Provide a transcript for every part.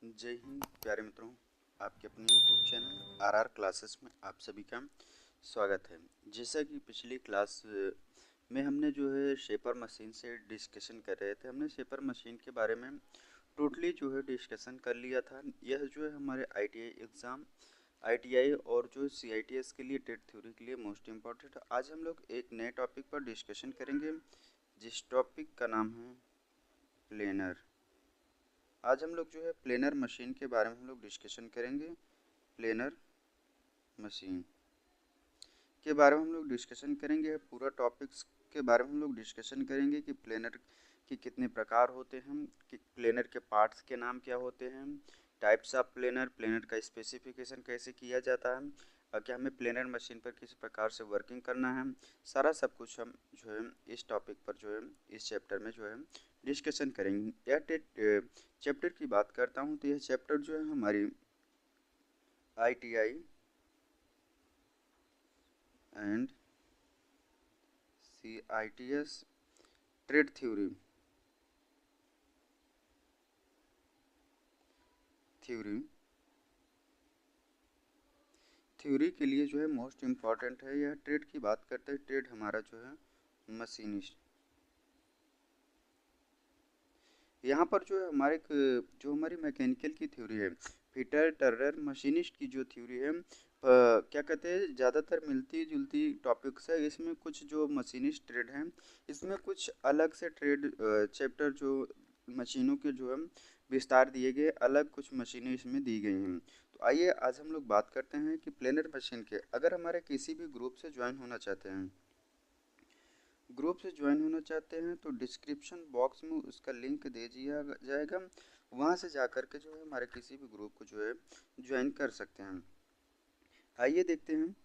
जय हिंद प्यारे मित्रों। आपके अपने यूट्यूब चैनल आरआर क्लासेस में आप सभी का स्वागत है। जैसा कि पिछली क्लास में हमने जो है शेपर मशीन से डिस्कशन कर रहे थे, हमने शेपर मशीन के बारे में टोटली जो है डिस्कशन कर लिया था। यह जो है हमारे आईटीआई एग्ज़ाम, आईटीआई और जो सीआईटीएस के लिए टेट थ्योरी के लिए मोस्ट इम्पॉर्टेंट। आज हम लोग एक नए टॉपिक पर डिस्कशन करेंगे जिस टॉपिक का नाम है प्लेनर। आज हम लोग जो है प्लेनर मशीन के बारे में हम लोग डिस्कशन करेंगे। प्लेनर मशीन के बारे में हम लोग डिस्कशन करेंगे। पूरा टॉपिक्स के बारे में हम लोग डिस्कशन करेंगे कि प्लेनर के कितने प्रकार होते हैं, कि प्लेनर के पार्ट्स के नाम क्या होते हैं, टाइप्स ऑफ प्लेनर, प्लेनर का स्पेसिफिकेशन कैसे किया जाता है और क्या हमें प्लेनर मशीन पर किस प्रकार से वर्किंग करना है। सारा सब कुछ हम जो है इस टॉपिक पर जो है इस चैप्टर में जो है डिस्कशन करेंगे। यह चैप्टर की बात करता हूँ तो यह चैप्टर जो है हमारी ITI and CITS trade theory के लिए जो है मोस्ट इम्पॉर्टेंट है। यह ट्रेड की बात करते हैं। ट्रेड हमारा जो है मशीनिस्ट। यहाँ पर जो है जो हमारी मैकेनिकल की थ्योरी है, फिटर टर्नर मशीनिस्ट की जो थ्योरी है, क्या कहते हैं, ज़्यादातर मिलती जुलती टॉपिक्स है। इसमें कुछ जो मशीनिस्ट ट्रेड हैं, इसमें कुछ अलग से ट्रेड चैप्टर जो मशीनों के जो है विस्तार दिए गए, अलग कुछ मशीनें इसमें दी गई हैं। तो आइए आज हम लोग बात करते हैं कि प्लेनर मशीन के अगर हमारे किसी भी ग्रुप से ज्वाइन होना चाहते हैं, ग्रुप से ज्वाइन होना चाहते हैं तो डिस्क्रिप्शन बॉक्स में उसका लिंक दे दिया जाएगा। वहाँ से जा कर के जो है हमारे किसी भी ग्रुप को जो है ज्वाइन कर सकते हैं। आइए देखते हैं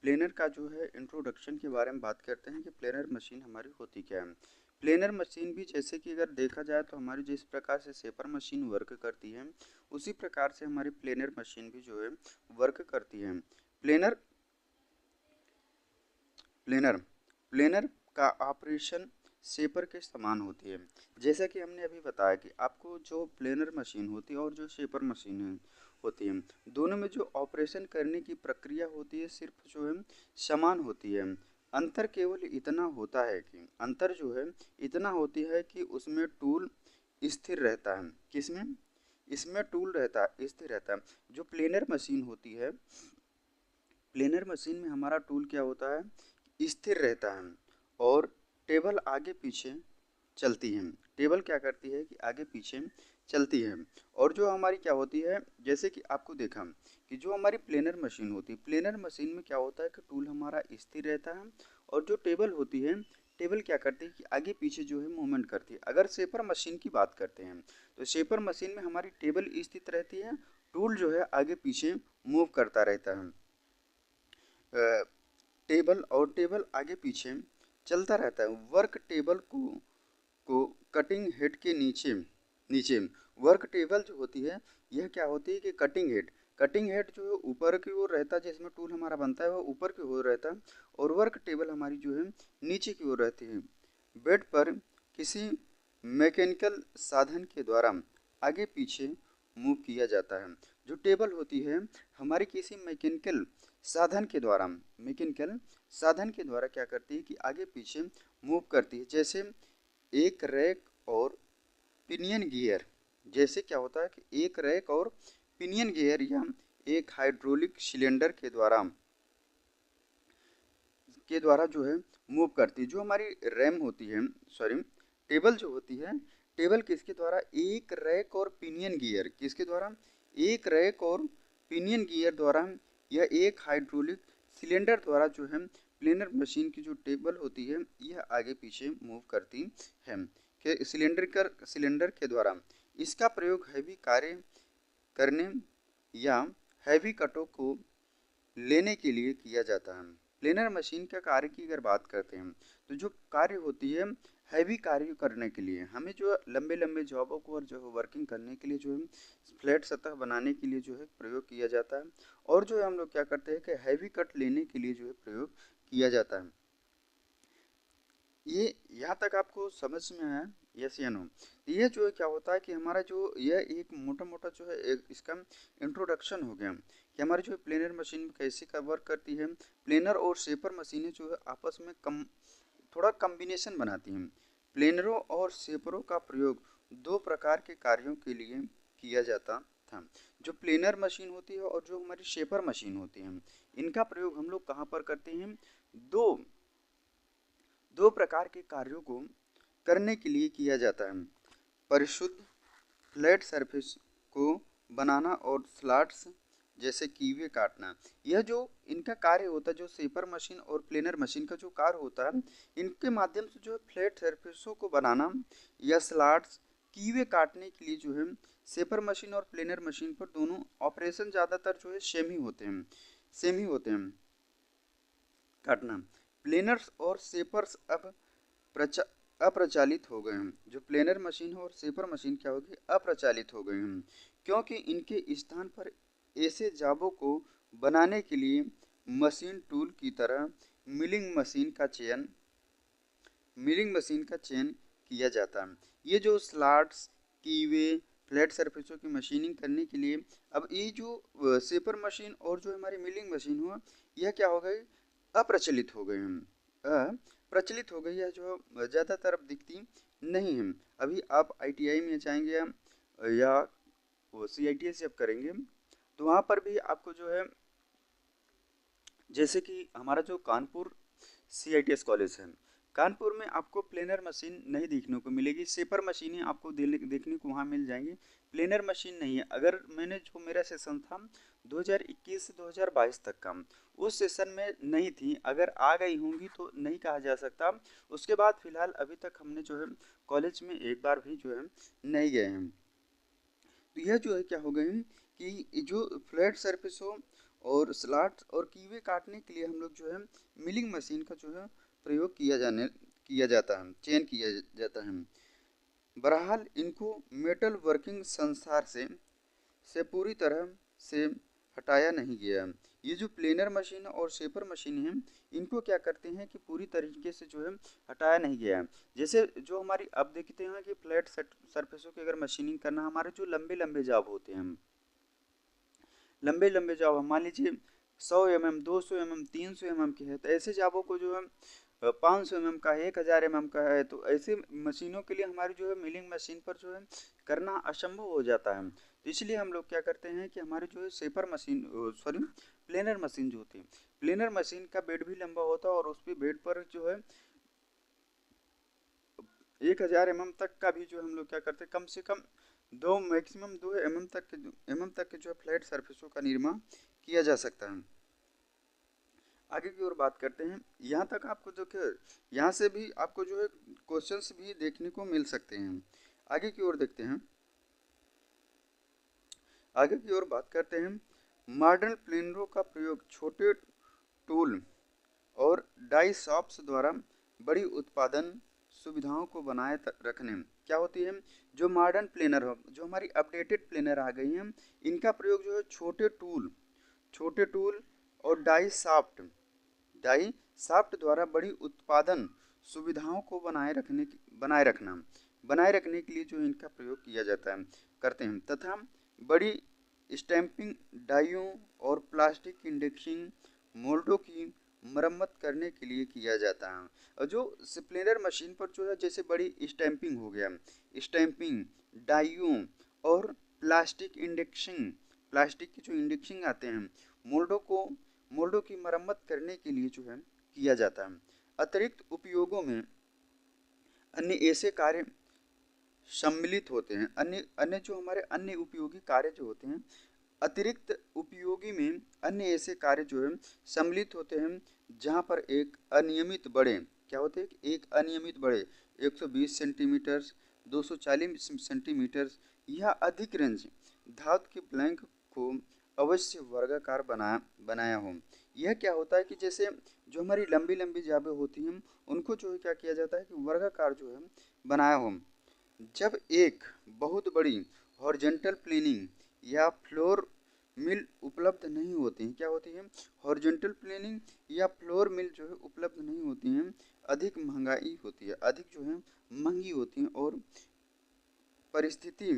प्लेनर का जो है इंट्रोडक्शन के बारे में बात करते हैं कि प्लेनर मशीन हमारी होती क्या है। प्लेनर मशीन भी जैसे कि अगर देखा जाए तो हमारी जिस प्रकार से शेपर मशीन वर्क करती है, उसी प्रकार से हमारी प्लेनर मशीन भी जो है वर्क करती है। प्लेनर प्लेनर प्लेनर का ऑपरेशन शेपर के समान होती है। जैसा कि हमने अभी बताया कि आपको जो प्लेनर मशीन होती है और जो शेपर मशीन होती है, दोनों में जो ऑपरेशन करने की प्रक्रिया होती है सिर्फ जो है समान होती है। अंतर जो है इतना होती है कि उसमें टूल स्थिर रहता है। किसमें? इसमें टूल रहता है, स्थिर रहता है। जो प्लेनर मशीन होती है, प्लेनर मशीन में हमारा टूल क्या होता है, स्थिर रहता है और टेबल आगे पीछे चलती है। टेबल क्या करती है कि आगे पीछे चलती है। और जो हमारी क्या होती है, जैसे कि आपको देखा कि जो हमारी प्लेनर मशीन होती है, प्लेनर मशीन में क्या होता है कि टूल हमारा स्थिर रहता है और जो टेबल होती है, टेबल क्या करती है कि आगे पीछे जो है मूवमेंट करती है। अगर शेपर मशीन की बात करते हैं तो शेपर मशीन में हमारी टेबल स्थित रहती है, टूल जो है आगे पीछे मूव करता रहता है। टेबल आगे पीछे चलता रहता है। वर्क टेबल को कटिंग हेड के नीचे नीचे वर्क टेबल जो होती है, यह क्या होती है कि कटिंग हेड जो है ऊपर की ओर रहता है, जिसमें टूल हमारा बनता है वह ऊपर की ओर रहता है और वर्क टेबल हमारी जो है नीचे की ओर रहती है। बेड पर किसी मैकेनिकल साधन के द्वारा आगे पीछे मूव किया जाता है। जो टेबल होती है हमारी किसी मैकेनिकल साधन के द्वारा क्या करती है कि आगे पीछे मूव करती है। जैसे एक रैक और पिनियन गियर। जैसे क्या होता है कि एक रैक और पिनियन गियर या एक हाइड्रोलिक सिलेंडर के द्वारा जो है मूव करती है। जो हमारी रैम होती है, सॉरी, टेबल जो होती है, टेबल किसके द्वारा, एक रैक और पिनियन गियर, किसके द्वारा, एक रैक और पिनियन गियर द्वारा या एक हाइड्रोलिक सिलेंडर द्वारा जो है प्लेनर मशीन की जो टेबल होती है यह आगे पीछे मूव करती है कि सिलेंडर के द्वारा। इसका प्रयोग हैवी कार्य करने या हैवी कटों को लेने के लिए किया जाता है। प्लेनर मशीन का कार्य की अगर बात करते हैं तो जो कार्य होती है हैवी कार्य करने के लिए, हमें जो लंबे लंबे जॉबों को और जो है वर्किंग करने के लिए जो है फ्लैट सतह बनाने के लिए जो है प्रयोग किया जाता है। और जो है हम लोग क्या करते हैं कि हैवी कट लेने के लिए जो है प्रयोग किया जाता है। ये यहाँ तक आपको समझ में आया? यस या नो। ये जो है क्या होता है कि हमारा जो यह एक मोटा मोटा जो है एक इसका इंट्रोडक्शन हो गया कि हमारी जो प्लेनर मशीन कैसे का वर्क करती है। प्लेनर और शेपर मशीनें जो है आपस में थोड़ा कम्बिनेशन बनाती हैं। प्लेनरों और शेपरों का प्रयोग दो प्रकार के कार्यों के लिए किया जाता था। जो प्लेनर मशीन होती है और जो हमारी शेपर मशीन होती है, इनका प्रयोग हम लोग कहाँ पर करते हैं? दो दो प्रकार के कार्यों को करने के लिए किया जाता है। परिशुद्ध फ्लैट सरफेस को बनाना और स्लॉट्स जैसे कीवे काटना। यह जो इनका कार्य होता है, जो शेपर मशीन और प्लेनर मशीन का जो कार्य होता है, इनके माध्यम से जो है फ्लैट सरफेसों को बनाना या स्लॉट्स कीवे काटने के लिए जो है शेपर मशीन और प्लेनर मशीन पर दोनों ऑपरेशन ज़्यादातर जो है सेम ही होते हैं काटना। प्लेनर्स और शेपर्स अब अप्रचलित हो गए हैं। जो प्लेनर मशीन है और शेपर मशीन क्या होगी? अप्रचलित हो गए हैं, क्योंकि इनके स्थान पर ऐसे जाबों को बनाने के लिए मशीन टूल की तरह मिलिंग मशीन का चयन किया जाता है। ये जो स्लॉट्स, कीवे, फ्लैट सरफेसों की मशीनिंग करने के लिए अब ये जो शेपर मशीन और जो हमारी मिलिंग मशीन हुआ, यह क्या हो गई? अप्रचलित हो गए हैं। प्रचलित हो गई है, जो ज़्यादातर अब दिखती नहीं है। अभी आप आईटीआई में जाएंगे या वो सीआईटीएस जब करेंगे तो वहाँ पर भी आपको जो है, जैसे कि हमारा जो कानपुर सीआईटीएस कॉलेज है, कानपुर में आपको प्लेनर मशीन नहीं देखने को मिलेगी, शेपर मशीनें आपको देखने को वहाँ मिल जाएंगी, प्लेनर मशीन नहीं है। अगर मैंने जो मेरा सेशन था 2021 से 2022 तक का, उस सेशन में नहीं थी। अगर आ गई होंगी तो नहीं कहा जा सकता। उसके बाद फिलहाल अभी तक हमने जो है कॉलेज में एक बार भी जो है नहीं गए हैं। तो यह जो है क्या हो गए कि जो फ्लैट सरफेस हो और स्लॉट्स और कीवे काटने के लिए हम लोग जो है मिलिंग मशीन का जो है प्रयोग किया जाता है, चयन किया जाता है। बहरहाल इनको मेटल वर्किंग संसार से पूरी तरह से हटाया नहीं गया। ये जो प्लेनर मशीन और शेपर मशीन है, इनको क्या करते हैं कि पूरी तरीके से जो है हटाया नहीं गया है। जैसे जो हमारी अब देखते हैं कि फ्लैट सरफेसों की अगर मशीनिंग करना, हमारे जो लंबे लंबे जॉब होते हैं, लंबे लंबे जॉब मान लीजिए 100 mm, 200 mm, 300 mm के है, तो ऐसे जॉबों को जो है 500 mm का है, 1000 mm का है, तो ऐसे मशीनों के लिए हमारी जो है मिलिंग मशीन पर जो है करना असंभव हो जाता है। तो इसलिए हम लोग क्या करते हैं कि हमारी जो है shaper machine, sorry, planar machine जो होती है, प्लेनर मशीन का बेड भी लंबा होता है और उस पर बेड पर जो है 1000 mm तक का भी जो हम लोग क्या करते हैं, कम से कम मैक्सिमम 2 mm तक के जो है फ्लैट सरफेसों का निर्माण किया जा सकता है। आगे की ओर बात करते हैं। यहाँ तक आपको जो कि यहाँ से भी आपको जो है क्वेश्चंस भी देखने को मिल सकते हैं। आगे की ओर देखते हैं। आगे की ओर बात करते हैं। मॉडर्न प्लेनरों का प्रयोग छोटे टूल और डाई शॉप्स द्वारा बड़ी उत्पादन सुविधाओं को बनाए रखने में क्या होती है? जो मॉडर्न प्लेनर हो, जो हमारी अपडेटेड प्लेनर आ गई हैं, इनका प्रयोग जो है छोटे टूल और डाई शाफ्ट द्वारा बड़ी उत्पादन सुविधाओं को बनाए रखने के लिए जो इनका प्रयोग किया जाता है, करते हैं, तथा बड़ी स्टैंपिंग डाइयों और प्लास्टिक इंडेक्सिंग मोल्डों की मरम्मत करने के लिए किया जाता है। और जो स्प्लेंडर मशीन पर जो है जैसे बड़ी स्टैंपिंग हो गया, स्टैंपिंग डाइयों और प्लास्टिक की जो इंडेक्सिंग आते हैं, मोल्डों की मरम्मत करने के लिए जो है किया जाता है। अतिरिक्त उपयोगों में अन्य ऐसे कार्य सम्मिलित होते हैं। अन्य जो हमारे अन्य उपयोगी कार्य जो होते हैं, अतिरिक्त उपयोगी में अन्य ऐसे कार्य जो है सम्मिलित होते हैं जहाँ पर एक अनियमित बड़े क्या होते हैं, एक अनियमित बड़े 120 सेंटीमीटर, 240 सेंटीमीटर या अधिक रेंज धातु के ब्लैंक को अवश्य वर्गाकार बनाया हो। यह क्या होता है कि जैसे जो हमारी लंबी लंबी जाबें होती हैं, उनको जो है क्या किया जाता है कि वर्गाकार जो है बनाया हो। जब एक बहुत बड़ी हॉरिजॉन्टल प्लेनिंग या फ्लोर मिल उपलब्ध नहीं होती हैं। क्या होती है? हॉरिजॉन्टल प्लेनिंग या फ्लोर मिल जो है उपलब्ध नहीं होती हैं, अधिक महंगाई होती है, अधिक जो है महंगी होती हैं और परिस्थिति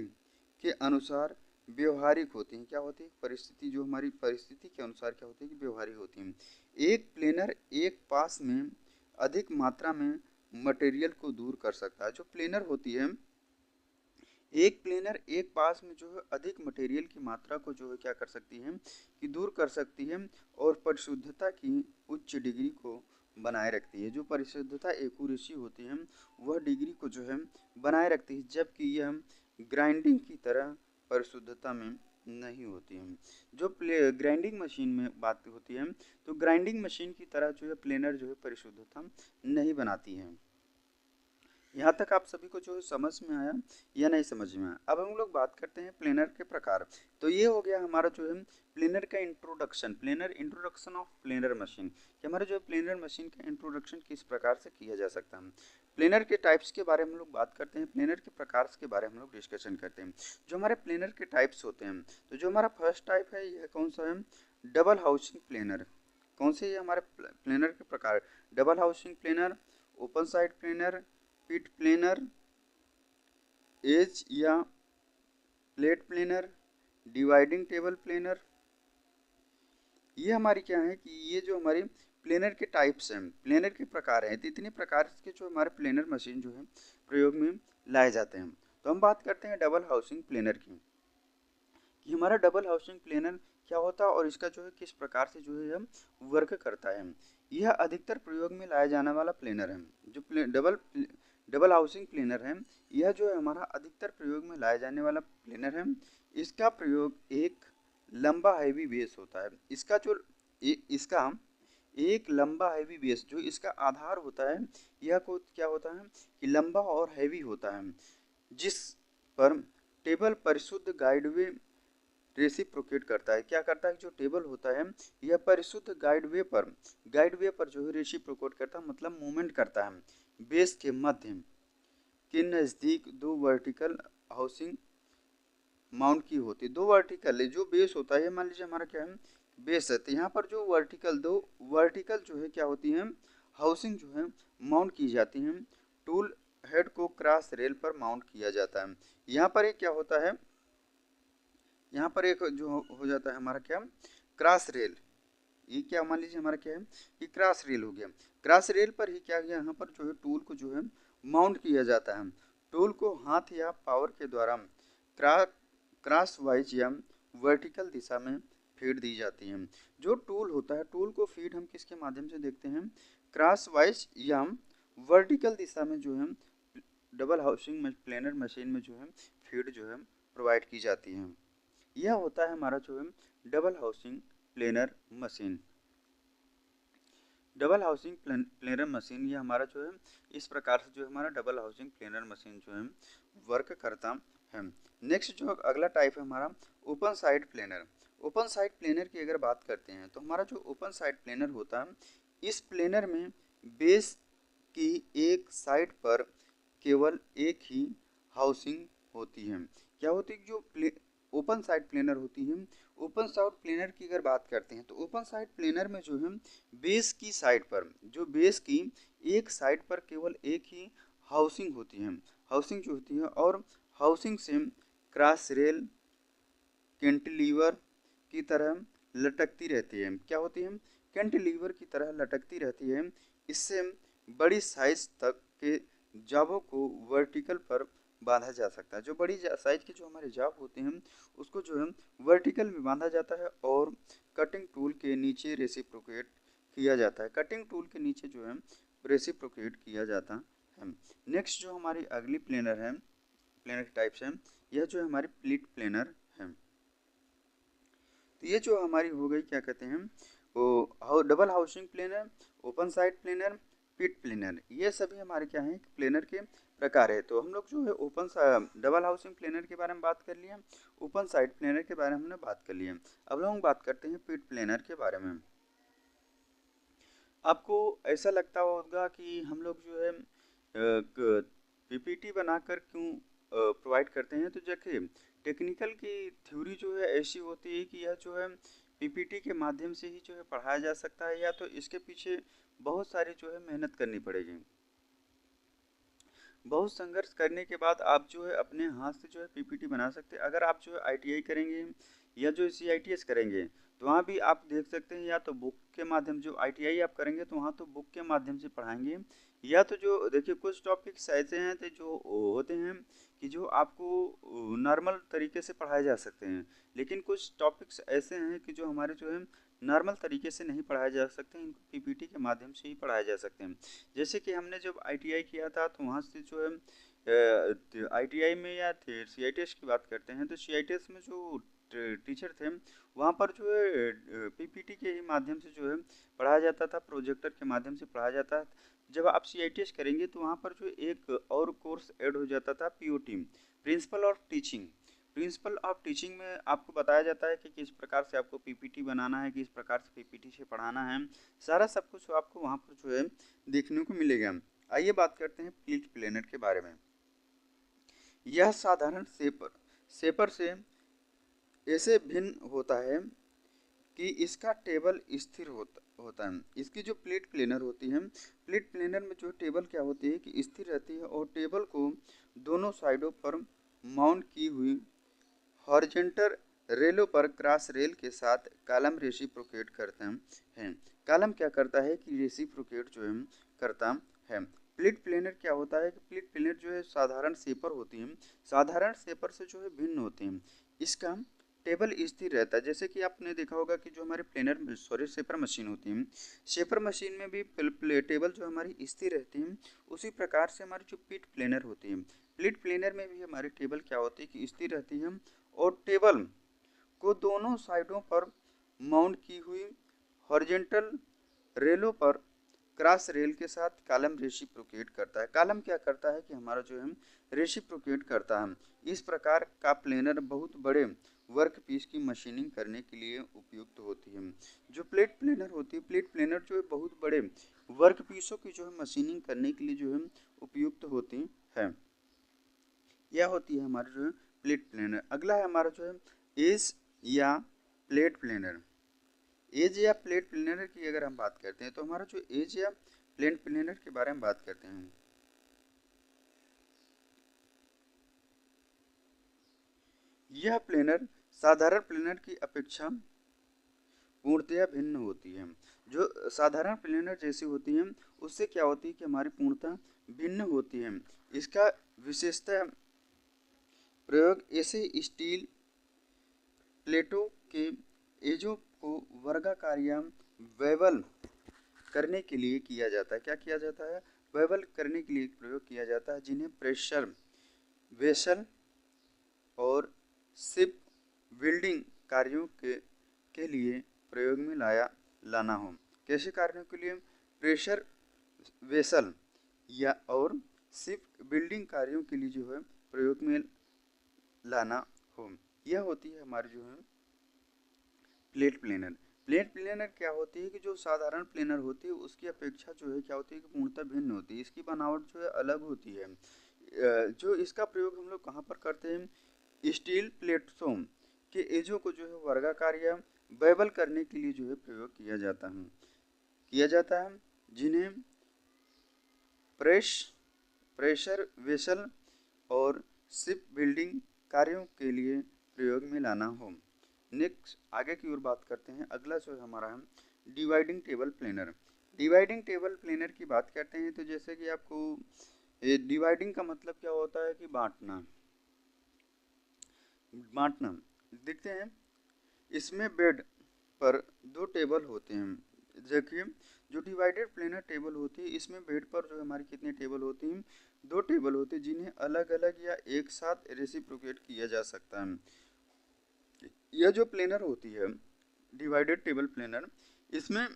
के अनुसार व्यवहारिक होती हैं। क्या होती है? परिस्थिति जो हमारी परिस्थिति के अनुसार क्या होती है कि व्यवहारिक होती हैं। एक प्लेनर एक पास में अधिक मात्रा में मटेरियल को दूर कर सकता है। जो प्लेनर होती है, एक प्लेनर एक पास में जो है अधिक मटेरियल की मात्रा को जो है क्या कर सकती है कि दूर कर सकती है और परिशुद्धता की उच्च डिग्री को बनाए रखती है। जो परिशुद्धता एक्यूरेसी होती है वह डिग्री को जो है बनाए रखती है, जबकि यह ग्राइंडिंग की तरह परिशुद्धता में नहीं होती है। जो ग्राइंडिंग मशीन में बात होती है तो ग्राइंडिंग मशीन की तरह जो है प्लेनर जो है परिशुद्धता नहीं बनाती है। यहाँ तक आप सभी को जो है समझ में आया या नहीं समझ में आया? अब हम लोग बात करते हैं प्लेनर के प्रकार। तो ये हो गया हमारा जो है प्लेनर का introduction, planar introduction of planar machine कि हमारा जो प्लेनर मशीन का इंट्रोडक्शन किस प्रकार से किया जा सकता है। प्लेनर के टाइप्स के बारे में हम लोग बात करते हैं, प्लेनर के प्रकार के बारे में हम लोग डिस्कशन करते हैं। जो हमारे प्लेनर के टाइप्स होते हैं, तो जो हमारा फर्स्ट टाइप है यह कौन सा है? Double housing planer. कौन से ये हमारे प्लेनर के प्रकार? Double housing planer, open side planer, pit planer, edge या plate planer, dividing table planer. ये हमारी क्या है कि ये जो हमारी प्लेनर के टाइप्स हैं, प्लेनर के प्रकार हैं, तो इतने प्रकार के जो हमारे प्लेनर मशीन जो है प्रयोग में लाए जाते हैं। तो हम बात करते हैं डबल हाउसिंग प्लेनर की कि हमारा डबल हाउसिंग प्लेनर क्या होता है और इसका जो है किस प्रकार से जो है हम वर्क करता है। यह अधिकतर प्रयोग में लाया जाने वाला प्लेनर है। जो डबल हाउसिंग प्लेनर है, यह जो है हमारा अधिकतर प्रयोग में लाया जाने वाला प्लेनर है। इसका प्रयोग एक लंबा हैवी बेस होता है। इसका जो इसका एक लंबा हैवी बेस जो इसका आधार होता है, यह को क्या होता है कि लंबा और हैवी होता है, जिस पर टेबल परिशुद्ध गाइडवे रेसिप्रोकेट करता है। क्या करता है? जो टेबल होता है यह परिशुद्ध गाइडवे पर जो है रेसिप्रोकेट करता है, मतलब मूवमेंट करता है। बेस के मध्य के नज़दीक दो वर्टिकल हाउसिंग माउंट की होती है। दो वर्टिकल जो बेस होता है, मान लीजिए हमारा क्या है बेस है, तो यहाँ पर जो दो वर्टिकल जो है क्या होती है हाउसिंग जो है माउंट की जाती है। टूल हेड को क्रॉस रेल पर माउंट किया जाता है। यहाँ पर एक क्या होता है, यहाँ पर एक जो हो जाता है हमारा क्या क्रॉस रेल। ये क्या मान लीजिए हमारा क्या है कि क्रॉस रेल हो गया। क्रॉस रेल पर ही क्या गया यहाँ पर जो है टूल को जो है माउंट किया जाता है। टूल को हाथ या पावर के द्वारा क्रॉस वाइज या वर्टिकल दिशा में फीड दी जाती है। जो टूल होता है, टूल को फीड हम किसके माध्यम से देखते हैं? क्रॉस वाइज या वर्टिकल दिशा में जो है डबल हाउसिंग प्लेनर मशीन में जो है फीड जो है प्रोवाइड की जाती है। यह होता है हमारा जो है double housing planar machine. Double housing planar machine ये हमारा जो है इस प्रकार से जो है हमारा डबल हाउसिंग प्लेनर मशीन जो है वर्क करता है। नेक्स्ट जो अगला टाइप है हमारा open side planar. Open side planar की अगर बात करते हैं तो हमारा जो ओपन साइड प्लेनर होता है, इस प्लेनर में बेस की एक साइड पर केवल एक ही हाउसिंग होती है। क्या होती है? जो ओपन साइड प्लेनर होती है, ओपन साइड प्लेनर की अगर बात करते हैं तो ओपन साइड प्लेनर में जो है बेस की साइड पर, जो बेस की एक साइड पर केवल एक ही हाउसिंग होती है, हाउसिंग जो होती है, और हाउसिंग से क्रॉस रेल कैंटिलीवर की तरह लटकती रहती है। क्या होती है? कैंटिलीवर की तरह लटकती रहती है। इससे बड़ी साइज तक के जाबों को वर्टिकल पर बांधा जा सकता है। जो बड़ी साइज के जो हमारे जाब होते हैं उसको जो है वर्टिकल में बांधा जाता है और कटिंग टूल के नीचे रेसिप्रोकेट किया जाता है। कटिंग टूल के नीचे जो है रेसिप्रोकेट किया जाता है। नेक्स्ट जो हमारी अगली प्लेनर है, प्लेनर के टाइप्स हैं, यह जो है हमारी प्लीट प्लेनर है। तो ये जो हमारी हो गई क्या कहते हैं वो double housing planer, open side planer, pit planer, ये सभी हमारे क्या हैं प्लेनर के प्रकार है। तो हम लोग जो है डबल हाउसिंग प्लेनर के बारे में बात कर लिए, ओपन साइड प्लेनर के बारे में हमने बात कर लिए। अब लोग बात करते हैं पिट प्लेनर के बारे में। आपको ऐसा लगता होगा कि हम लोग जो है पीपीटी बनाकर क्यों प्रोवाइड करते हैं। तो देखिए टेक्निकल की थ्योरी जो है ऐसी होती है कि यह जो है पीपीटी के माध्यम से ही जो है पढ़ाया जा सकता है, या तो इसके पीछे बहुत सारी जो है मेहनत करनी पड़ेगी। बहुत संघर्ष करने के बाद आप जो है अपने हाथ से जो है पीपीटी बना सकते हैं। अगर आप जो है आईटीआई करेंगे या जो सीआईटीएस करेंगे तो वहाँ भी आप देख सकते हैं, या तो बुक के माध्यम, जो आईटीआई आप करेंगे तो वहाँ तो बुक के माध्यम से पढ़ाएंगे, या तो जो देखिए कुछ टॉपिक्स ऐसे हैं तो जो होते हैं कि जो आपको नॉर्मल तरीके से पढ़ाए जा सकते हैं, लेकिन कुछ टॉपिक्स ऐसे हैं कि जो हमारे जो है नॉर्मल तरीके से नहीं पढ़ाए जा सकते हैं, इनको पीपीटी के माध्यम से ही पढ़ाए जा सकते हैं। जैसे कि हमने जब आईटीआई किया था तो वहाँ से जो है आईटीआई में या सीआईटीएस की बात करते हैं तो सीआईटीएस में जो टीचर थे वहाँ पर जो है पीपीटी के ही माध्यम से जो है पढ़ाया जाता था, प्रोजेक्टर के माध्यम से पढ़ाया जाता। जब आप सीआईटीएस करेंगे तो वहाँ पर जो एक और कोर्स ऐड हो जाता था, POT, principle of teaching. Principle of teaching में आपको बताया जाता है कि किस प्रकार से आपको पीपीटी बनाना है, किस प्रकार से पीपीटी से पढ़ाना है, सारा सब कुछ आपको वहाँ पर जो है देखने को मिलेगा। आइए बात करते हैं फ्लीट प्लानर के बारे में। यह साधारण शेपर से ऐसे भिन्न होता है कि इसका टेबल स्थिर होता है। इसकी जो प्लेट प्लेनर होती है, प्लेट प्लेनर में जो टेबल क्या होती है कि स्थिर रहती है और टेबल को दोनों साइडों पर माउंट की हुई हॉरिजॉन्टल रेलों पर क्रॉस रेल के साथ कॉलम रेसिप्रोकेट करते हैं। कॉलम क्या करता है कि रेसिप्रोकेट जो है करता है। प्लीट प्लेनर क्या होता है कि प्लीट प्लेनर जो है साधारण शेपर होती है, साधारण शेपर से जो है भिन्न होती है। इसका टेबल स्थिर रहता है। जैसे कि आपने देखा होगा कि जो हमारे शेपर मशीन होती है, शेपर मशीन में भी टेबल जो हमारी स्थिर रहती है, उसी प्रकार से हमारी जो पीट प्लेनर होती है, प्लीट प्लेनर में भी हमारी टेबल क्या होती है कि स्थिर रहती है और टेबल को दोनों साइडों पर माउंट की हुई हॉरिजॉन्टल रेलों पर क्रॉस रेल के साथ कॉलम रेसिप्रोकेट करता है। कॉलम क्या करता है कि हमारा जो है रेसिप्रोकेट करता है। इस प्रकार का प्लेनर बहुत बड़े वर्क पीस की मशीनिंग करने के लिए उपयुक्त होती है। जो प्लेट प्लेनर होती है, प्लेट प्लेनर जो है बहुत बड़े वर्क पीसों की जो है मशीनिंग करने के लिए जो है उपयुक्त होती है। यह होती है हमारी जो है प्लेट प्लेनर। अगला है हमारा जो है एज या प्लेट प्लेनर। एज या प्लेट प्लेनर की अगर हम बात करते हैं तो हमारा जो एज या प्लेट प्लेनर के बारे में बात करते हैं। यह प्लेनर साधारण प्लेनर की अपेक्षा पूर्णतया भिन्न होती है। जो साधारण प्लेनर जैसी होती है उससे क्या होती है कि हमारी पूर्णतः भिन्न होती है। इसका विशेषता प्रयोग ऐसे स्टील प्लेटों के एजों को वर्गाकार या बेवल करने के लिए किया जाता है। क्या किया जाता है? बेवल करने के लिए प्रयोग किया जाता है, जिन्हें प्रेशर वेसल और शिप बिल्डिंग कार्यों के लिए प्रयोग में लाना हो। कैसे कार्यों के लिए? प्रेशर वेसल या और शिप बिल्डिंग कार्यों के लिए जो है प्रयोग में लाना हो। यह होती है हमारी जो है प्लेट प्लेनर। प्लेट प्लेनर क्या होती है कि जो साधारण प्लेनर होती है उसकी अपेक्षा जो है क्या होती है कि पूर्णतः भिन्न होती है। इसकी बनावट जो है अलग होती है। जो इसका प्रयोग हम लोग कहाँ पर करते हैं? स्टील प्लेटों के एजों को जो है वर्गाकार या बेवल करने के लिए जो है प्रयोग किया जाता है, जिन्हें प्रेशर वेसल और शिप बिल्डिंग कार्यों के लिए प्रयोग में लाना हो। नेक्स्ट आगे की ओर बात करते हैं। अगला जो है हमारा है dividing table planar. Dividing table planar की बात करते हैं तो जैसे कि आपको डिवाइडिंग का मतलब क्या होता है कि बांटना। देखते हैं, इसमें बेड पर दो टेबल होते हैं। देखिए जो डिवाइडेड प्लेनर टेबल होती है इसमें बेड पर जो हमारी कितनी टेबल होती हैं? दो टेबल होती है, जिन्हें अलग अलग या एक साथ रेसिप्रोकेट किया जा सकता है। यह जो प्लेनर होती है डिवाइडेड टेबल प्लेनर, इसमें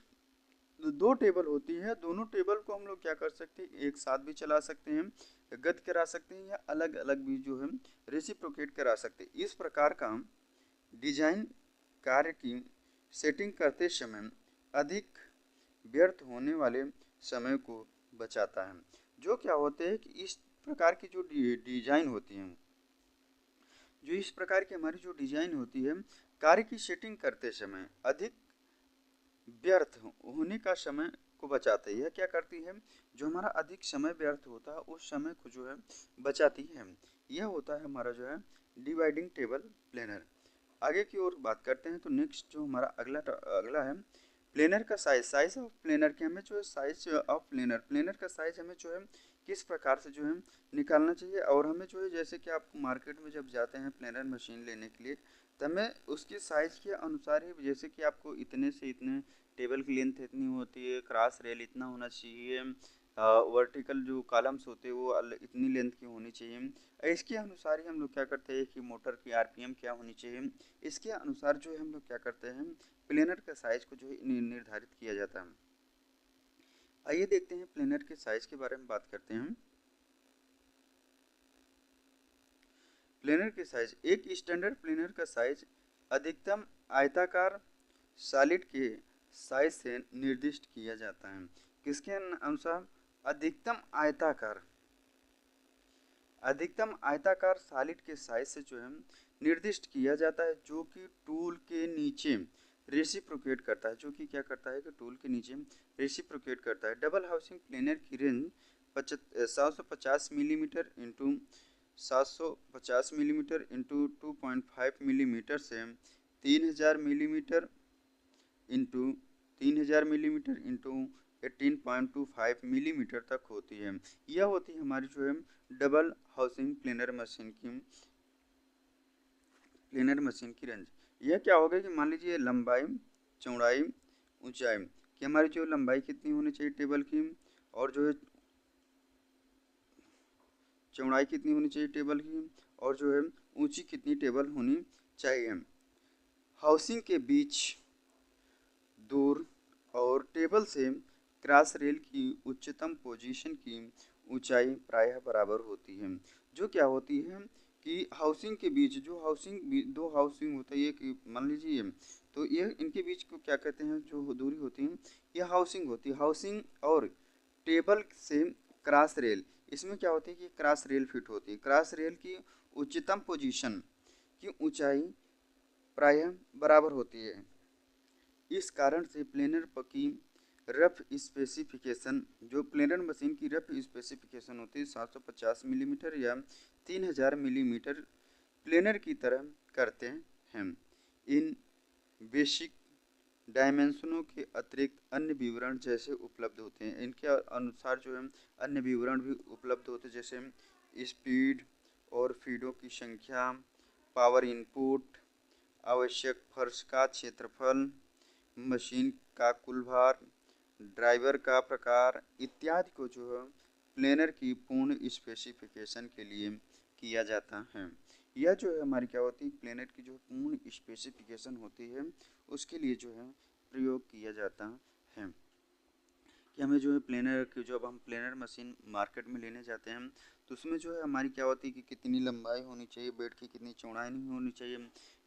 दो टेबल होती है। दोनों टेबल को हम लोग क्या कर सकते हैं? एक साथ भी चला सकते हैं, गति करा सकते हैं, या अलग अलग भी जो है रेसिप्रोकेट करा सकते हैं। इस प्रकार का डिजाइन कार्य की सेटिंग करते समय अधिक व्यर्थ होने वाले समय को बचाता है। जो क्या होते हैं कि इस प्रकार की जो डिजाइन होती है जो इस प्रकार की हमारी जो डिजाइन होती है, कार्य की सेटिंग करते समय अधिक व्यर्थ होने का समय को बचाती है। यह क्या करती है, जो हमारा अधिक समय व्यर्थ होता है उस समय को जो है बचाती है। यह होता है हमारा जो है डिवाइडिंग टेबल प्लेनर। आगे की ओर बात करते हैं तो नेक्स्ट जो हमारा अगला है प्लेनर का साइज ऑफ प्लेनर के हमें जो है साइज ऑफ प्लेनर का साइज हमें जो है किस प्रकार से जो है निकालना चाहिए। और हमें जो है जैसे कि आप मार्केट में जब जाते हैं प्लेनर मशीन लेने के लिए, तो हमें उसकी साइज़ के अनुसार ही, जैसे कि आपको इतने से इतने टेबल की लेंथ इतनी होती है, क्रॉस रेल इतना होना चाहिए, वर्टिकल जो कॉलम्स होते हैं वो इतनी लेंथ की होनी चाहिए। इसके अनुसार ही हम लोग क्या करते हैं कि मोटर की आरपीएम क्या होनी चाहिए, इसके अनुसार जो है हम लोग क्या करते हैं प्लेनर का साइज को जो है निर्धारित किया जाता है। आइए देखते हैं प्लेनर के साइज के बारे में बात करते हैं। प्लेनर के साइज, एक स्टैंडर्ड प्लेनर का साइज अधिकतम आयताकार सॉलिड के साइज से निर्दिष्ट किया जाता है। किसके अनुसार, अधिकतम आयताकार सॉलिड के साइज से जो है निर्दिष्ट किया जाता है, जो कि टूल के नीचे रेसिप्रोकेट करता है, जो कि क्या करता है कि टूल के नीचे रेसिप्रोकेट करता है। डबल हाउसिंग प्लेनर की range 750 millimetre into 750 millimetre into 2.5 millimetre से 3000 millimetre into 3000 millimetre into 18.25 millimetre तक होती है। यह होती है हमारी जो है डबल हाउसिंग प्लेनर मशीन की रेंज। यह क्या होगा कि मान लीजिए लंबाई, चौड़ाई, ऊंचाई कि हमारी जो लंबाई कितनी होनी चाहिए टेबल की, और जो है चौड़ाई कितनी होनी चाहिए टेबल की, और जो है ऊंची कितनी टेबल होनी चाहिए। हाउसिंग के बीच दूर और टेबल से क्रॉस रेल की उच्चतम पोजीशन की ऊंचाई प्रायः बराबर होती है। जो क्या होती है कि हाउसिंग के बीच जो दो हाउसिंग होता है, एक मान लीजिए, तो ये इनके बीच को क्या कहते हैं, जो दूरी होती है यह हाउसिंग होती है। हाउसिंग और टेबल से क्रॉस रेल, इसमें क्या होती है कि क्रॉस रेल फिट होती है। क्रॉस रेल की उच्चतम पोजीशन की ऊंचाई प्रायः बराबर होती है। इस कारण से प्लेनर की रफ स्पेसिफिकेशन, जो प्लेनर मशीन की रफ स्पेसिफिकेशन होती है 750 मिलीमीटर या 3000 मिलीमीटर प्लेनर की तरह करते हैं। इन बेसिक डायमेंशनों के अतिरिक्त अन्य विवरण जैसे उपलब्ध होते हैं, इनके अनुसार जो है अन्य विवरण भी उपलब्ध होते हैं, जैसे स्पीड और फीडों की संख्या, पावर इनपुट, आवश्यक फर्श का क्षेत्रफल, मशीन का कुल भार, ड्राइवर का प्रकार इत्यादि को जो है प्लेनर की पूर्ण स्पेसिफिकेशन के लिए किया जाता है। यह जो है हमारी क्या होती है प्लेनर की जो पूर्ण स्पेसिफिकेशन होती है उसके लिए जो है प्रयोग किया जाता है। कि हमें जो है प्लेनर की, जब हम प्लेनर मशीन मार्केट में लेने जाते हैं तो उसमें जो है हमारी क्या होती है कि कितनी लंबाई होनी चाहिए, बेड की कितनी चौड़ाई नहीं होनी चाहिए,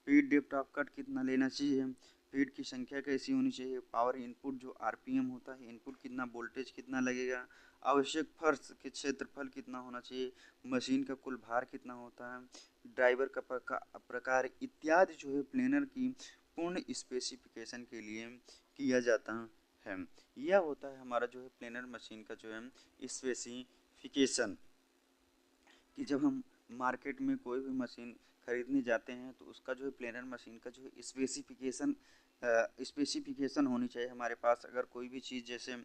फीड डेप्थ ऑफ कट कितना लेना चाहिए, फीड की संख्या कैसी होनी चाहिए, पावर इनपुट जो आरपीएम होता है इनपुट कितना, वोल्टेज कितना लगेगा, आवश्यक फर्श के क्षेत्रफल कितना होना चाहिए, मशीन का कुल भार कितना होता है, ड्राइवर का प्रकार इत्यादि जो है प्लेनर की पूर्ण स्पेसिफिकेशन के लिए किया जाता है। यह होता है हमारा जो है प्लेनर मशीन का जो है स्पेसिफिकेशन। कि जब हम मार्केट में कोई भी मशीन खरीदने जाते हैं तो उसका जो है प्लेनर मशीन का जो है स्पेसिफिकेशन होनी चाहिए हमारे पास। अगर कोई भी चीज़, जैसे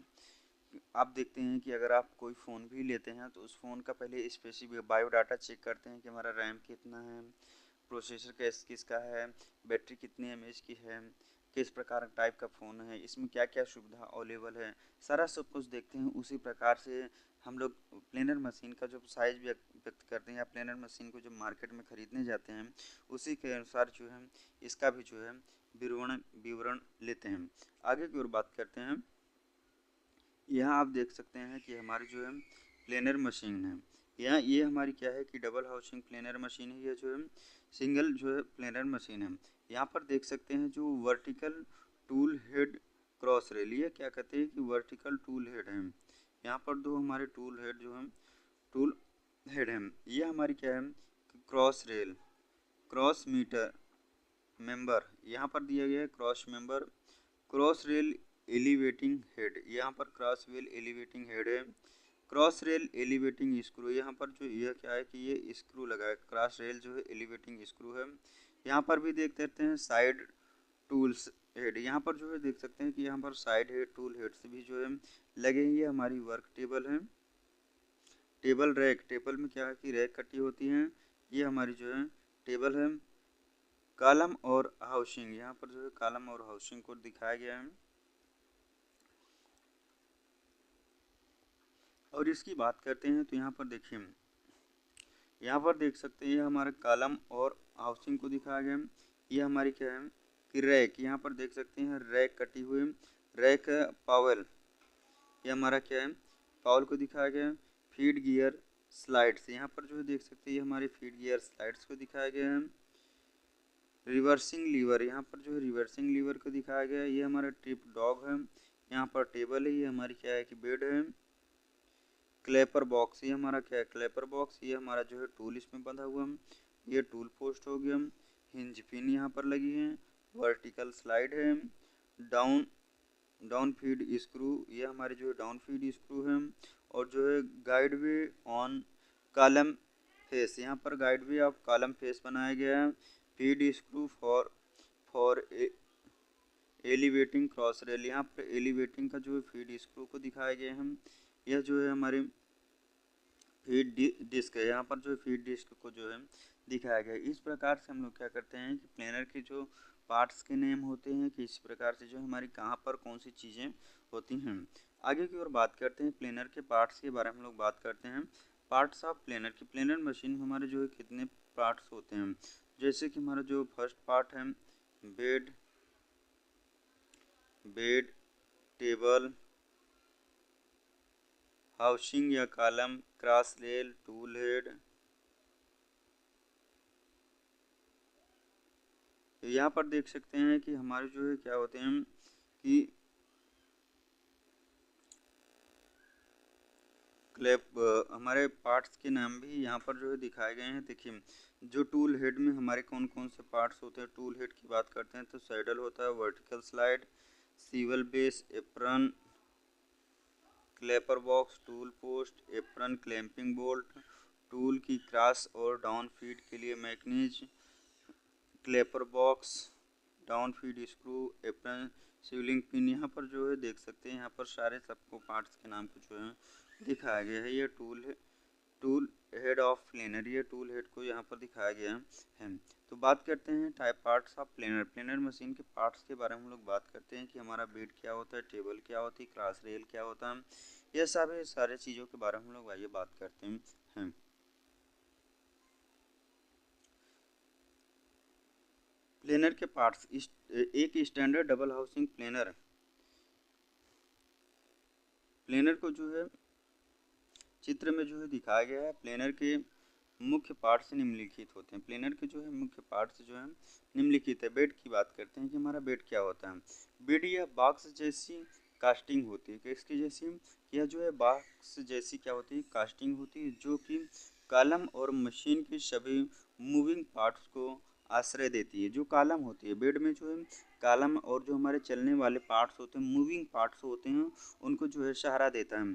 आप देखते हैं कि अगर आप कोई फ़ोन भी लेते हैं तो उस फ़ोन का पहले स्पेसिफिक बायोडाटा चेक करते हैं कि हमारा रैम कितना है, प्रोसेसर किसका है, बैटरी कितने एमएच की है, किस प्रकार टाइप का फ़ोन है, इसमें क्या क्या सुविधा अवेलेबल है, सारा सब कुछ देखते हैं। उसी प्रकार से हम लोग प्लेनर मशीन का जो साइज़ व्यक्त करते हैं या प्लेनर मशीन को जब मार्केट में ख़रीदने जाते हैं उसी के अनुसार जो है इसका भी जो है विवरण लेते हैं। आगे की ओर बात करते हैं। यहाँ आप देख सकते हैं कि हमारी जो है प्लेनर मशीन है, यहाँ ये हमारी क्या है कि डबल हाउसिंग प्लेनर मशीन है, ये जो है सिंगल जो है प्लेनर मशीन है। यहाँ पर देख सकते हैं जो vertical tool head cross rail, ये क्या कहते हैं कि वर्टिकल टूल हेड है। यहाँ पर दो हमारे टूल हेड जो है टूल हेड है, ये हमारी क्या है क्रॉस क्रॉस मीटर मेंबर यहाँ पर दिया गया है cross member, cross rail elevating head, यहाँ पर क्रॉस रेल एलिवेटिंग हेड है, क्रॉस रेल एलिवेटिंग स्क्रू, यहाँ पर जो यह क्या है कि ये स्क्रू लगा है, क्रॉस रेल जो है एलिवेटिंग स्क्रू है। यहाँ पर भी देख सकते हैं साइड टूल्स हेड, यहाँ पर जो है देख सकते हैं कि यहाँ पर साइड हेड टूल हेड्स भी जो है लगे हैं। ये हमारी वर्क टेबल है, टेबल रैक, टेबल में क्या है कि रैक कटी होती है, ये हमारी जो है टेबल है। कॉलम और हाउसिंग, यहाँ पर जो है कॉलम और हाउसिंग को दिखाया गया है। और इसकी बात करते हैं तो यहाँ पर देखिए, यहाँ पर देख सकते हैं ये हमारे कॉलम और हाउसिंग को दिखाया गया है। ये हमारी क्या है कि रैक, यहाँ पर देख सकते हैं रैक कटी हुई, रैक पावल, ये हमारा क्या है पावल को दिखाया गया है। फीड गियर स्लाइड्स, यहाँ पर जो है देख सकते हैं ये हमारे फीड गियर स्लाइड्स को दिखाया गया है। रिवर्सिंग लीवर, यहाँ पर जो है रिवर्सिंग लीवर को दिखाया गया है। ये हमारा ट्रिप डॉग है, यहाँ पर टेबल है, ये हमारी क्या है कि बेड है। क्लेपर बॉक्स, ये हमारा क्या है क्लेपर बॉक्स, ये हमारा जो है टूल इसमें बंधा हुआ है, ये टूल पोस्ट हो गया। हिंज पिन यहाँ पर लगी है, वर्टिकल स्लाइड है। डाउन डाउन फीड स्क्रू, ये हमारे जो है डाउन फीड स्क्रू है। और जो है guide way on column face, यहाँ पर guide way of column face बनाया गया है। Feed screw for elevating cross rail, यहाँ पर एलिवेटिंग का जो है फीड स्क्रू को दिखाया गया है। यह जो है हमारे फीड डिस्क है, यहाँ पर जो फीड डिस्क को जो है दिखाया गया है। इस प्रकार से हम लोग क्या करते हैं कि प्लेनर के जो पार्ट्स के नेम होते हैं कि इस प्रकार से जो हमारी कहाँ पर कौन सी चीज़ें होती हैं। आगे की ओर बात करते हैं प्लेनर के पार्ट्स के बारे में हम लोग बात करते हैं। पार्ट्स ऑफ प्लेनर की, प्लेनर मशीन में हमारे जो है कितने पार्ट्स होते हैं। जैसे कि हमारा जो फर्स्ट पार्ट है बेड टेबल हाउसिंग या column, cross rail, tool head. तो यहाँ पर देख सकते हैं कि हमारे जो है क्या होते हैं कि हमारे पार्ट्स के नाम भी यहाँ पर जो है दिखाए गए हैं। देखिए जो टूल हेड में हमारे कौन कौन से पार्ट्स होते हैं। टूल हेड की बात करते हैं तो सैडल होता है, vertical slide, swivel base, apron, clapper box, tool post, apron, clamping bolt, tool की क्रॉस और डाउन फीड के लिए mechanism, clapper box, down feed screw, apron, sealing pin. यहाँ पर जो है देख सकते हैं यहाँ पर सारे सबको पार्ट्स के नाम को जो है दिखाया गया है। ये टूल हेड ऑफ प्लेनर, ये टूल हेड को यहाँ पर दिखाया गया है। तो बात करते हैं type parts of planar. Planar machine के पार्ट्स के बारे में हम लोग बात करते हैं कि हमारा बेड क्या होता है, टेबल क्या होती है, क्रॉस रेल क्या होता है। ये सारे चीज़ों के बारे में हम लोग आइए बात करते हैं। प्लेनर के पार्ट्स, एक स्टैंडर्ड डबल हाउसिंग प्लेनर को जो है चित्र में जो है दिखाया गया है। प्लेनर के मुख्य पार्ट्स निम्नलिखित होते हैं। प्लेनर के जो है मुख्य पार्ट्स जो है निम्नलिखित है। बेड की बात करते हैं कि हमारा बेड क्या होता है। बेड यह बॉक्स जैसी कास्टिंग होती है, किसकी जैसी, यह जो है बॉक्स जैसी क्या होती है कास्टिंग होती है, जो कि कॉलम और मशीन की सभी मूविंग पार्ट्स को आश्रय देती है। जो कॉलम होती है बेड में जो है कॉलम और जो हमारे चलने वाले पार्ट्स होते हैं, मूविंग पार्ट्स होते हैं, उनको जो है सहारा देता है।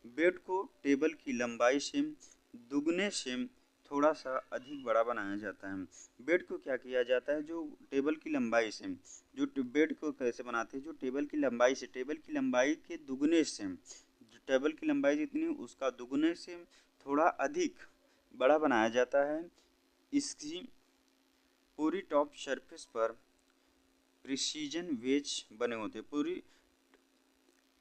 बेड को टेबल की लंबाई से दुगने से थोड़ा सा अधिक बड़ा बनाया जाता है। बेड को क्या किया जाता है, जो टेबल की लंबाई से, जो बेड को कैसे बनाते हैं, जो टेबल की लंबाई से, टेबल की लंबाई के दुगने से, जो टेबल की लंबाई जितनी उसका दुगने से थोड़ा अधिक बड़ा बनाया जाता है। इसकी पूरी टॉप सरफेस पर प्रिसीजन वेज बने होते हैं।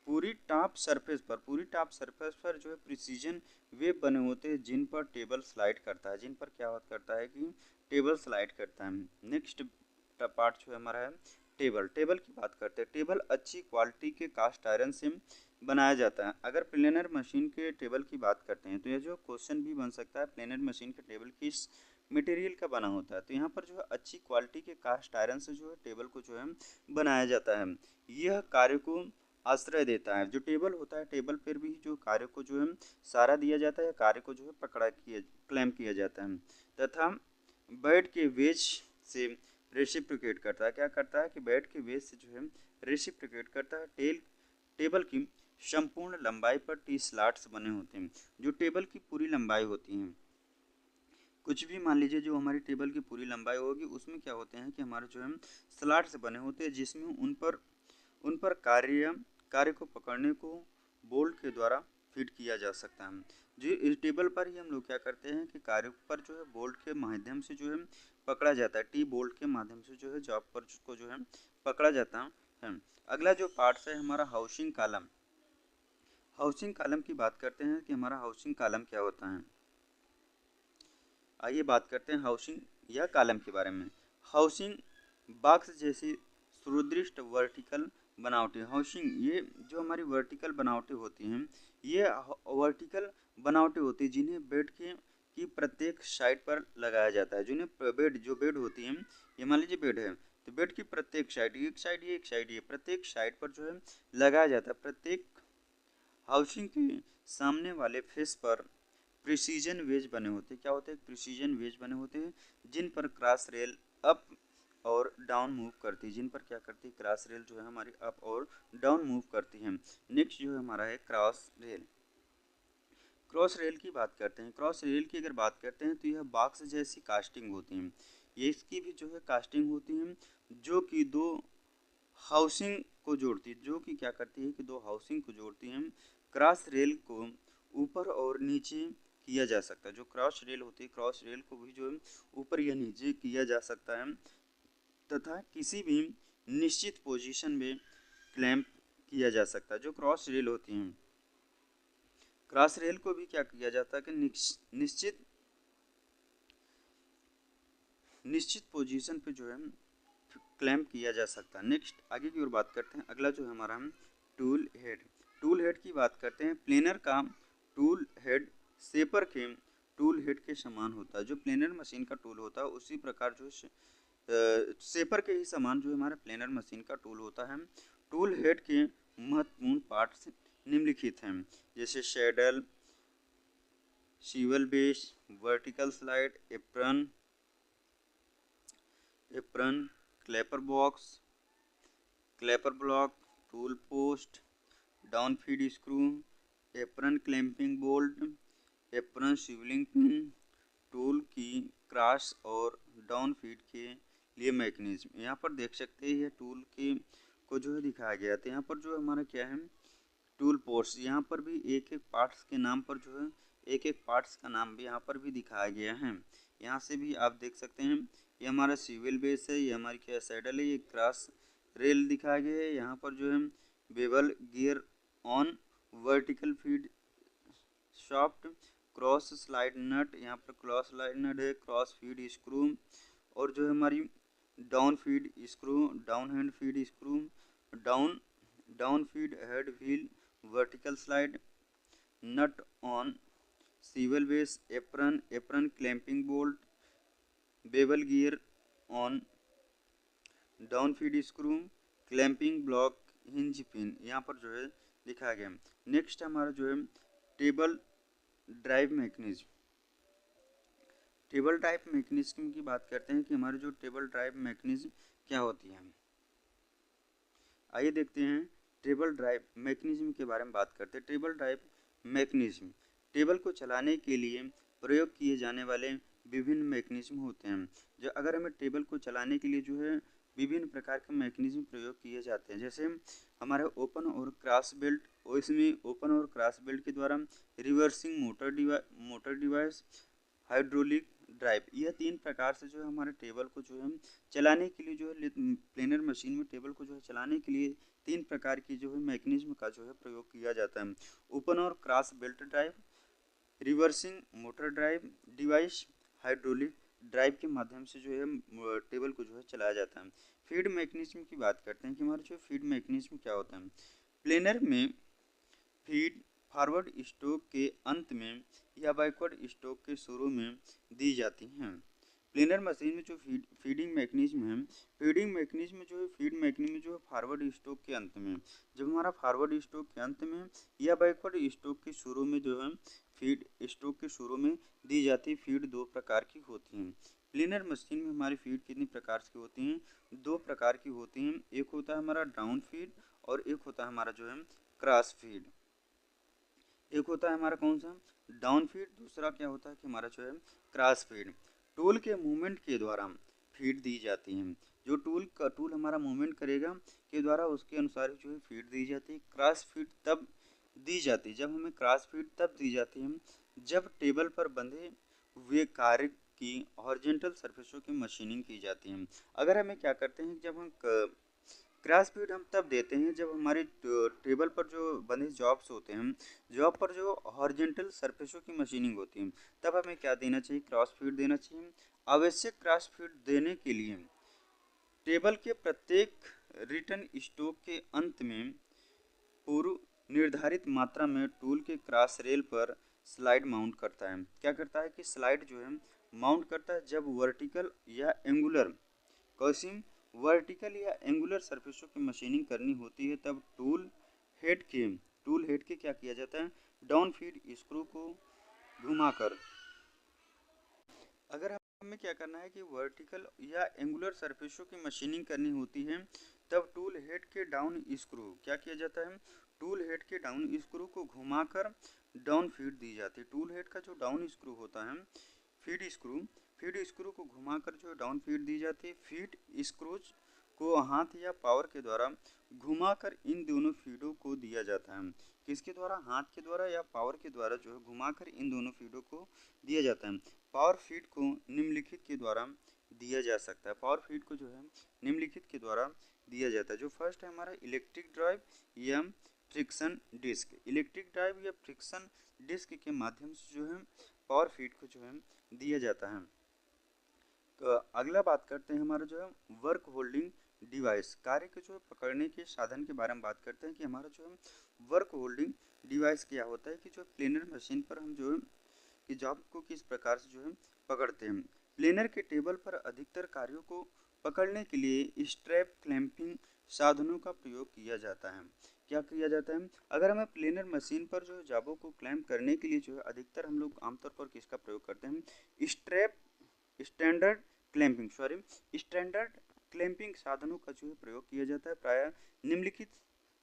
पूरी टॉप सरफेस पर जो है प्रिसीजन वेब बने होते हैं, जिन पर टेबल स्लाइड करता है, जिन पर क्या करता है कि टेबल स्लाइड करता है। नेक्स्ट पार्ट जो है हमारा है टेबल की बात करते हैं। टेबल अच्छी क्वालिटी के कास्ट आयरन से बनाया जाता है। अगर प्लेनर मशीन के टेबल की बात करते हैं तो यह जो क्वेश्चन भी बन सकता है, प्लेनर मशीन के टेबल किस मटेरियल का बना होता है। तो यहाँ पर जो है अच्छी क्वालिटी के कास्ट आयरन से जो है टेबल को जो है बनाया जाता है। यह कार्य को आश्रय देता है। जो टेबल होता है, टेबल पर भी जो कार्य को जो है सहारा दिया जाता है, कार्य को जो है क्लैम्प किया जाता है। तथा बेड के वेज से रेसिप्रोकेट करता है। क्या करता है कि बेड के वेज से जो है रेसिप्रोकेट करता है। टेबल की संपूर्ण लंबाई पर टी स्लॉट्स बने होते हैं। जो टेबल की पूरी लंबाई होती है, कुछ भी मान लीजिए जो हमारी टेबल की पूरी लंबाई होगी, उसमें क्या होते हैं कि हमारे जो है स्लॉट्स बने होते हैं, जिसमें उन पर कार्य को पकड़ने को बोल्ट के द्वारा फिट किया जा सकता है। जो इस टेबल पर ही हम लोग क्या करते हैं कि कार्य पर जो है बोल्ट के माध्यम से जो है पकड़ा जाता है। टी बोल्ट के माध्यम से जो है जॉब पर को जो है पकड़ा जाता है। अगला जो पार्ट्स है हमारा हाउसिंग कॉलम। हाउसिंग कॉलम की बात करते हैं कि हमारा हाउसिंग कॉलम क्या होता है। आइए बात करते हैं हाउसिंग या कॉलम के बारे में। हाउसिंग बॉक्स जैसी सुदृढ़ वर्टिकल बनावटी हाउसिंग, ये जो हमारी वर्टिकल बनावटी होती हैं, ये वर्टिकल बनावटी होती है जिन्हें बेड के की प्रत्येक साइड पर लगाया जाता है। जिन्हें बेड होती हैं, ये मान लीजिए बेड है, तो बेड की प्रत्येक साइड, एक साइड ये एक साइड ये, प्रत्येक साइड पर जो है लगाया जाता है। प्रत्येक हाउसिंग के सामने वाले फेस पर प्रिसीजन वेज बने होते हैं। क्या होते हैं? प्रिसीजन वेज बने होते हैं, जिन पर क्रॉस रेल अप और डाउन मूव करती है। जिन पर क्या करती है? क्रॉस रेल जो है हमारी अप और डाउन मूव करती है। नेक्स्ट जो है हमारा है क्रॉस रेल। क्रॉस रेल की बात करते हैं। क्रॉस रेल की अगर बात करते हैं तो यह बॉक्स जैसी कास्टिंग होती है। ये इसकी भी जो है कास्टिंग होती है, जो कि दो हाउसिंग को जोड़ती है। जो कि क्या करती है कि दो हाउसिंग को जोड़ती है। क्रॉस रेल को ऊपर और नीचे किया जा सकता है। जो क्रॉस रेल होती है, क्रॉस रेल को भी जो है ऊपर या नीचे किया जा सकता है, तथा किसी भी निश्चित पोजीशन में क्लैंप किया जा सकता है। जो क्रॉस रेल होती हैं, क्रॉस रेल को भी क्या किया जाता है कि निश्चित पोजीशन पे जो है क्लैंप किया जा सकता है। नेक्स्ट आगे की ओर बात करते हैं। अगला जो है हमारा हम टूल हेड। टूल हेड की बात करते हैं। प्लेनर का टूल हेड शेपर के टूल हेड के समान होता है। जो प्लेनर मशीन का टूल होता है उसी प्रकार जो शेपर के ही समान जो हमारा प्लेनर मशीन का टूल होता है। टूल हेड के महत्वपूर्ण पार्ट्स निम्नलिखित हैं, जैसे saddle, swivel base, vertical slide, apron, clapper box, clapper block, tool post, down feed screw, apron clamping bolt, apron swivelling pin, tool की क्रॉस और डाउन फीड के लिए मैकेनिज्म। यहाँ पर देख सकते हैं, यह टूल के को जो है दिखाया गया था। यहाँ पर जो हमारा क्या है, टूल पोस्ट, यहाँ पर भी एक एक पार्ट्स के नाम पर जो है एक एक पार्ट्स का नाम भी यहाँ पर भी दिखाया गया है। यहाँ से भी आप देख सकते हैं, ये हमारा सिविल बेस है, ये हमारी क्या सैडल है, ये क्रॉस रेल दिखाया गया है। यहाँ पर जो है bevel gear on, vertical feed shaft, cross slide nut, यहाँ पर क्रॉस स्लाइड नट है, क्रॉस फीड स्क्रू, और जो है हमारी down feed screw, down hand feed screw, down feed head wheel, vertical slide nut on swivel base, apron clamping bolt, bevel gear on down feed screw, clamping block, hinge pin, यहाँ पर जो है लिखा गया। नेक्स्ट हमारा जो है table drive mechanism. Table drive mechanism की बात करते हैं कि हमारी जो टेबल ड्राइव मैकेनिज्म क्या होती है। आइए देखते हैं टेबल ड्राइव मैकेनिज्म के बारे में बात करते हैं। टेबल ड्राइव मैकेनिज्म टेबल को चलाने के लिए प्रयोग किए जाने वाले विभिन्न मैकेनिज्म होते हैं। जो अगर हमें टेबल को चलाने के लिए जो है विभिन्न प्रकार के मैकेनिज्म प्रयोग किए जाते हैं, जैसे हमारे ओपन और क्रॉस बेल्ट, और इसमें ओपन और क्रॉस बेल्ट के द्वारा reversing motor device, hydraulic drive, यह तीन प्रकार से जो है हमारे टेबल को जो है चलाने के लिए जो है प्लेनर मशीन में टेबल को जो है चलाने के लिए तीन प्रकार की जो है मैकेनिज्म का जो है प्रयोग किया जाता है। ओपन और cross belt drive, reversing motor drive device, hydraulic drive के माध्यम से जो है टेबल को जो है चलाया जाता है। फीड मैकेनिज्म की बात करते हैं कि हमारा जो फीड मैकेनिज्म क्या होता है। प्लेनर में फीड फॉरवर्ड स्ट्रोक के अंत में या बैकवर्ड स्ट्रोक के शुरू में दी जाती हैं। प्लेनर मशीन में जो फीडिंग मैकेनिज्म है, फीडिंग मैकेनिज्म जो है फीड मैकेनिज्म जो है फॉरवर्ड स्ट्रोक के अंत में, जब हमारा फॉरवर्ड स्ट्रोक के अंत में या बैकवर्ड स्ट्रोक के शुरू में जो है फीड स्ट्रोक के शुरू में दी जाती फीड दो प्रकार की होती हैं। प्लेनर मशीन में हमारी फीड कितनी प्रकार की होती हैं? 2 प्रकार की होती हैं। एक होता है हमारा डाउन फीड और एक होता है हमारा जो है क्रॉस फीड। एक होता है हमारा कौन सा? Down feed. दूसरा क्या होता है कि हमारा जो है क्रॉस फीड। टूल के मूवमेंट के द्वारा फीड दी जाती है। जो टूल हमारा मूवमेंट करेगा के द्वारा उसके अनुसार जो है फीड दी जाती है। क्रॉस फीड तब दी जाती है, जब हमें क्रॉस फीड तब दी जाती है जब टेबल पर बंधे हुए कार्य की हॉरिजॉन्टल सरफेसों की मशीनिंग की जाती है। अगर हमें क्या करते हैं, जब हम क्रॉस फीड हम तब देते हैं जब हमारे टेबल पर जो बंधे जॉब्स होते हैं, जॉब पर जो हॉरिजॉन्टल सरफेसों की मशीनिंग होती है, तब हमें क्या देना चाहिए? क्रॉस फीड देना चाहिए। आवश्यक क्रॉस फीड देने के लिए टेबल के प्रत्येक रिटर्न स्ट्रोक के अंत में पूर्व निर्धारित मात्रा में टूल के क्रॉस रेल पर स्लाइड माउंट करता है। क्या करता है कि स्लाइड जो है माउंट करता है। जब वर्टिकल या एंगुलर कॉसिंग वर्टिकल या एंगुलर सरफेसों की मशीनिंग करनी होती है, तब टूल हेड के क्या किया जाता है? डाउन फीड स्क्रू को घुमाकर। अगर हमें क्या करना है कि वर्टिकल या एंगुलर सरफेसों की मशीनिंग करनी होती है, तब टूल हेड के डाउन स्क्रू क्या किया जाता है? टूल हेड के डाउन स्क्रू को घुमाकर डाउन फीड दी जाती है। टूल हेड का जो डाउन स्क्रू होता है, फीड स्क्रू को घुमाकर जो डाउन फीड दी जाती है। फीड स्क्रूज को हाथ या पावर के द्वारा घुमाकर इन दोनों फीडों को दिया जाता है। किसके द्वारा? हाथ के द्वारा या पावर के द्वारा जो है घुमाकर इन दोनों फीडों को दिया जाता है। पावर फीड को निम्नलिखित के द्वारा दिया जा सकता है। पावर फीड को जो है निम्नलिखित के द्वारा दिया जाता है। जो फर्स्ट है हमारा इलेक्ट्रिक ड्राइव या फ्रिक्शन डिस्क। इलेक्ट्रिक ड्राइव या फ्रिक्शन डिस्क के माध्यम से जो है पावर फीड को जो है दिया जाता है। तो अगला बात करते हैं हमारा जो है वर्क होल्डिंग डिवाइस। कार्य को जो है पकड़ने के साधन के बारे में बात करते हैं कि हमारा जो है वर्क होल्डिंग डिवाइस क्या होता है। कि जो प्लेनर मशीन पर हम जो है कि जॉब को किस प्रकार से जो है पकड़ते हैं। प्लेनर के टेबल पर अधिकतर कार्यों को पकड़ने के लिए स्ट्रैप क्लैंपिंग साधनों का प्रयोग किया जाता है। क्या किया जाता है? अगर हमें प्लेनर मशीन पर जो है जॉबों को क्लैंप करने के लिए जो है अधिकतर हम लोग आमतौर पर किसका प्रयोग करते हैं? स्ट्रैप स्टैंडर्ड स्टैंडर्ड क्लैंपिंग साधनों का जो है प्रयोग किया जाता है। प्रायः निम्नलिखित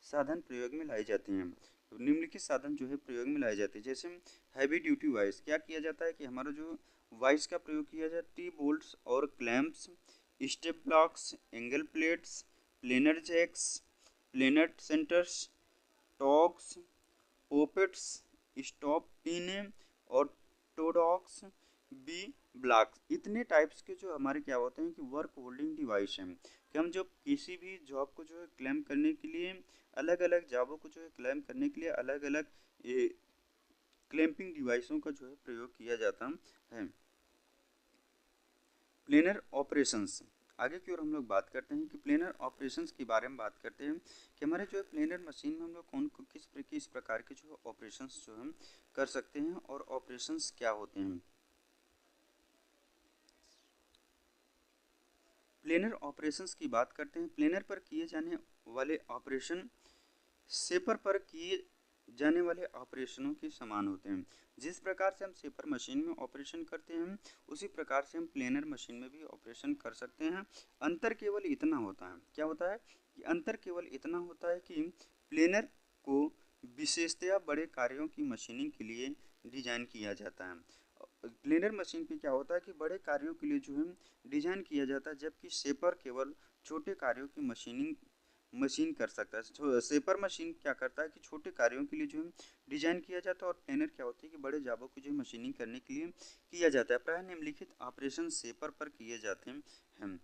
साधन प्रयोग में लाई जाती हैं। तो निम्नलिखित साधन जो है प्रयोग में लाए जाते हैं। जैसे हैवी ड्यूटी वाइस क्या किया जाता है कि हमारा जो वाइस का प्रयोग किया जाता है। टी बोल्ट्स और clamps, step blocks, angle plates, planer jacks, planer centres, dogs, poppets, stop pins और टोडॉक्स, बी ब्लॉक्स। इतने टाइप्स के जो हमारे क्या होते हैं कि वर्क होल्डिंग डिवाइस हैं कि हम जो किसी भी जॉब को जो है क्लेम करने के लिए अलग अलग जॉबों को जो है क्लेम करने के लिए अलग अलग क्लैंपिंग डिवाइसों का जो है प्रयोग किया जाता है। Planar operations. आगे की ओर हम लोग बात करते हैं कि प्लेनर ऑपरेशंस के बारे में बात करते हैं कि हमारे जो है प्लेनर मशीन में हम लोग किस प्रकार के जो ऑपरेशंस जो हम कर सकते हैं और ऑपरेशंस क्या होते हैं। प्लेनर ऑपरेशंस की बात करते हैं। प्लेनर पर किए जाने वाले ऑपरेशन शेपर पर किए जाने वाले ऑपरेशनों के समान होते हैं। जिस प्रकार से हम शेपर मशीन में ऑपरेशन करते हैं, उसी प्रकार से हम प्लेनर मशीन में भी ऑपरेशन कर सकते हैं। अंतर केवल इतना होता है, क्या होता है कि अंतर केवल इतना होता है कि प्लेनर को विशेषतया बड़े कार्यों की मशीनिंग के लिए डिजाइन किया जाता है। प्लेनर मशीन पे क्या होता है कि बड़े कार्यों के लिए जो है डिजाइन किया जाता है, जबकि शेपर केवल छोटे कार्यों की मशीन कर सकता है। शेपर मशीन क्या करता है कि छोटे कार्यों के लिए जो है डिजाइन किया जाता है और प्लेनर क्या होती है कि बड़े जॉबों की जो मशीनिंग करने के लिए किया जाता है। प्रायः निम्नलिखित ऑपरेशन शेपर पर किए जाते हैं।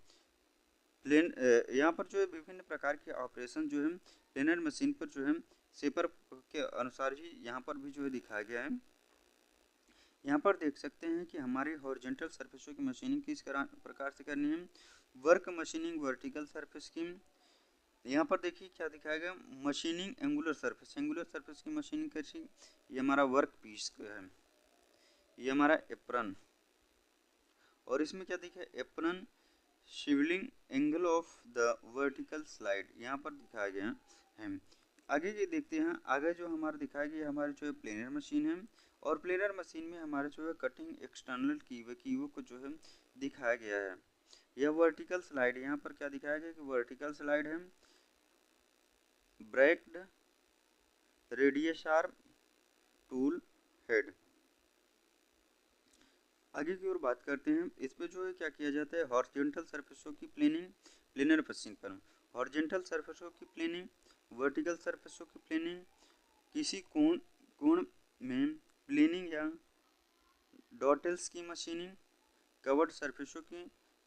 यहाँ पर जो है विभिन्न प्रकार के ऑपरेशन जो है प्लेनर मशीन पर जो है शेपर के अनुसार ही यहाँ पर भी जो है दिखाया गया है। यहाँ पर देख सकते हैं कि हमारी हॉरिजॉन्टल सरफेसों की मशीनिंग किस प्रकार से करनी है। वर्क मशीनिंग वर्टिकल सरफेस की। यहाँ पर देखिए क्या दिखाया गया, मशीनिंग एंगुलर सरफेस की मशीनिंग कैसी। ये हमारा वर्क पीस है, ये हमारा एप्रन, और इसमें क्या दिखा है apron Shivling angle of the vertical slide यहाँ पर दिखाया गया है। आगे ये देखते हैं, आगे जो हमारा दिखाया गया हमारे जो है प्लेनर मशीन है और प्लेनर मशीन में हमारे जो है कटिंग एक्सटर्नल कीवो को जो है दिखाया गया है। यह वर्टिकल स्लाइड, यहाँ पर क्या दिखाया गया कि वर्टिकल स्लाइड है, broken radius arm tool head. आगे की ओर बात करते हैं, इस पे जो है क्या किया जाता है, हॉरिजॉन्टल सरफेसों की प्लेनिंग प्लेनर मशीन पर। हॉरिजॉन्टल सरफेसों की प्लेनिंग, वर्टिकल सरफेसों की प्लेनिंग, किसी कोण में प्लेनिंग या डॉटेल्स की मशीनिंग, कवर्ड सरफेसों की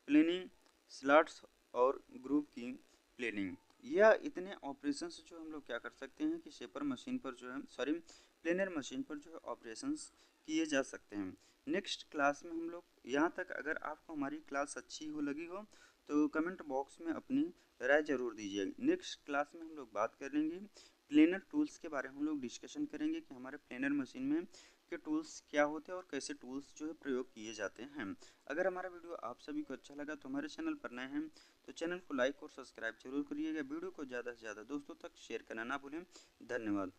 प्लेनिंग, स्लॉट्स और ग्रुप की प्लेनिंग। यह इतने ऑपरेशंस जो हम लोग क्या कर सकते हैं कि शेपर मशीन पर जो है, सॉरी प्लेनर मशीन पर जो है ऑपरेशंस किए जा सकते हैं। नेक्स्ट क्लास में हम लोग, यहाँ तक अगर आपको हमारी क्लास अच्छी हो लगी हो तो कमेंट बॉक्स में अपनी राय जरूर दीजिएगा। नेक्स्ट क्लास में हम लोग बात करेंगे प्लेनर टूल्स के बारे में, हम लोग डिस्कशन करेंगे कि हमारे प्लेनर मशीन में के टूल्स क्या होते हैं और कैसे टूल्स जो है प्रयोग किए जाते हैं। अगर हमारा वीडियो आप सभी को अच्छा लगा तो हमारे चैनल पर नए हैं तो चैनल को लाइक और सब्सक्राइब जरूर करिएगा। वीडियो को ज़्यादा से ज़्यादा दोस्तों तक शेयर करना ना भूलें। धन्यवाद।